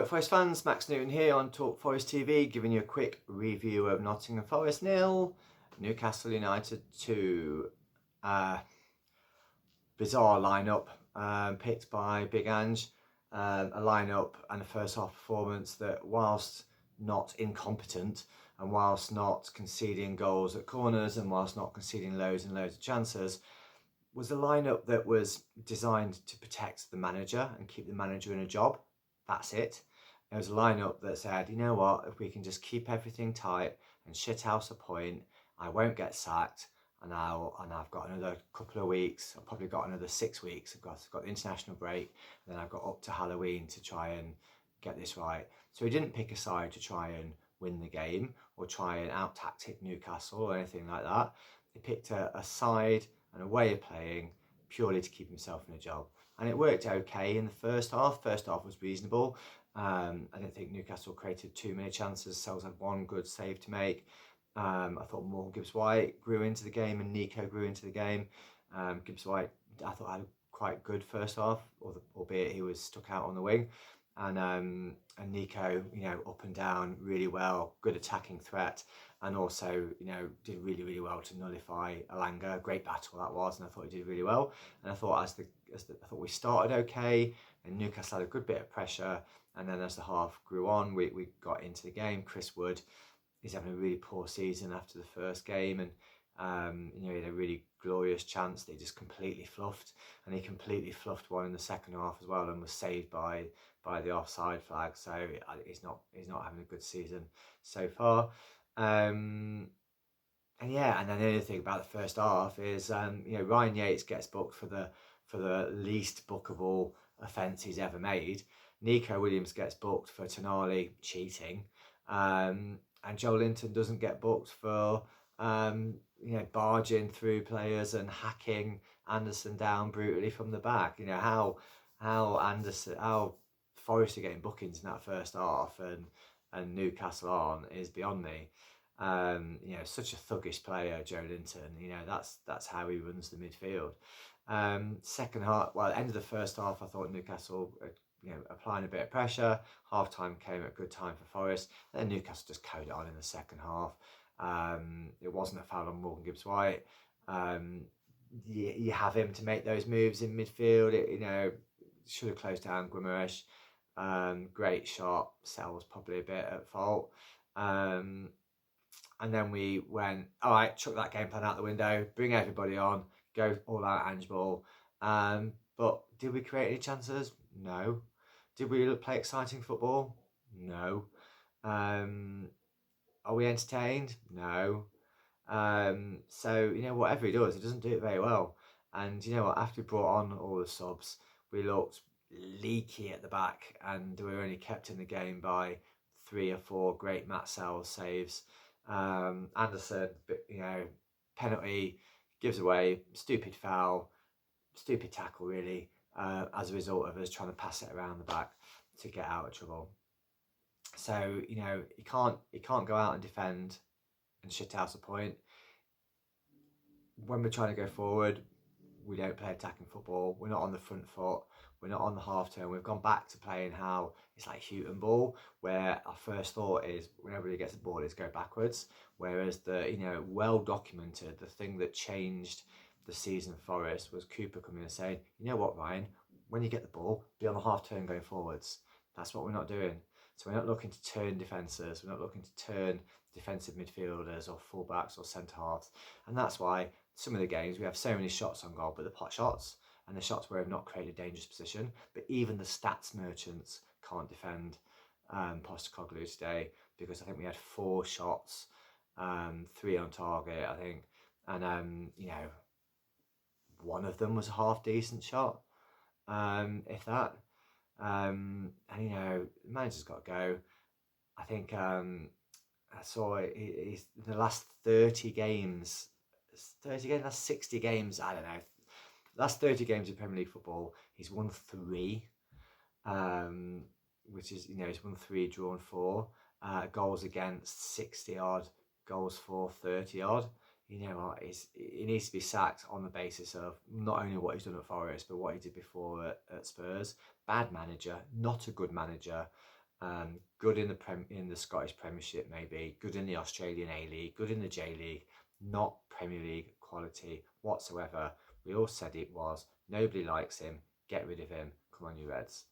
Hello Forest fans, Max Newton here on Talk Forest TV, giving you a quick review of Nottingham Forest 0, Newcastle United 2. Bizarre lineup picked by Big Ange, a lineup and a first half performance that, whilst not incompetent and whilst not conceding goals at corners and whilst not conceding loads and loads of chances, was a lineup that was designed to protect the manager and keep the manager in a job. That's it. It was a lineup that said, you know what, if we can just keep everything tight and shit house a point, I won't get sacked, and I've got another couple of weeks. I've probably got another 6 weeks. I've got the international break, and then I've got up to Halloween to try and get this right. So he didn't pick a side to try and win the game or try and out-tactic Newcastle or anything like that. He picked a side and a way of playing purely to keep himself in a job. And it worked okay in the first half. First half was reasonable. I didn't think Newcastle created too many chances. Sells had one good save to make. I thought Morgan Gibbs-White grew into the game and Nico grew into the game. Gibbs-White, I thought, had a quite good first half, albeit he was stuck out on the wing. And Nico, up and down really well, good attacking threat, and also, did really, really well to nullify Alanga. Great battle that was, and I thought he did really well. And I thought I thought we started okay, and Newcastle had a good bit of pressure, and then as the half grew on, we got into the game. Chris Wood is having a really poor season after the first game, and he had a really glorious chance that he just completely fluffed, and he completely fluffed one in the second half as well, and was saved by the offside flag. So he's not having a good season so far. And then the other thing about the first half is Ryan Yates gets booked for the least bookable offence he's ever made. Nico Williams gets booked for Tonali cheating, and Joe Linton doesn't get booked for barging through players and hacking Anderson down brutally from the back. How Forest are getting bookings in that first half and Newcastle aren't is beyond me. Such a thuggish player, Joe Linton. That's how he runs the midfield. Second half, end of the first half, I thought Newcastle, applying a bit of pressure. Half time came at a good time for Forest. Then Newcastle just carried it on in the second half. It wasn't a foul on Morgan Gibbs-White. You have him to make those moves in midfield. Should have closed down Guimaraes. Great shot. Sells probably a bit at fault. And then we went, all right, chuck that game plan out the window, bring everybody on, go all out Ange ball. But did we create any chances? No. Did we play exciting football? No. Are we entertained? No. So, whatever he does, he doesn't do it very well. And after we brought on all the subs, we looked leaky at the back, and we were only kept in the game by 3 or 4 great Matt Sells saves. Anderson, penalty, gives away, stupid foul, stupid tackle really, as a result of us trying to pass it around the back to get out of trouble. So, he can't go out and defend and shit out a point. When we're trying to go forward, we don't play attacking football. We're not on the front foot. We're not on the half turn. We've gone back to playing how it's like Houghton ball, where our first thought is whenever he gets the ball is go backwards. Whereas the well documented, the thing that changed the season for Forest was Cooper coming and saying, you know what, Ryan, when you get the ball, be on the half turn going forwards. That's what we're not doing. So we're not looking to turn defences. We're not looking to turn defensive midfielders or fullbacks or centre halves. And that's why some of the games we have so many shots on goal, but the pot shots and the shots where we've not created a dangerous position. But even the stats merchants can't defend Postecoglou today, because I think we had 4 shots, 3 on target, I think. And, one of them was a half decent shot, if that. And, the manager's got to go. I think I saw he's the last 30 games, last 60 games, I don't know. Last 30 games of Premier League football, he's won 3, which is, he's won 3, drawn 4, goals against 60 odd, goals for 30 odd. He needs to be sacked on the basis of not only what he's done at Forest, but what he did before at Spurs. Bad manager, not a good manager. Good in the Scottish Premiership, maybe good in the Australian A-League, good in the J-League, not Premier League quality whatsoever. We all said it was. Nobody likes him. Get rid of him. Come on, you Reds.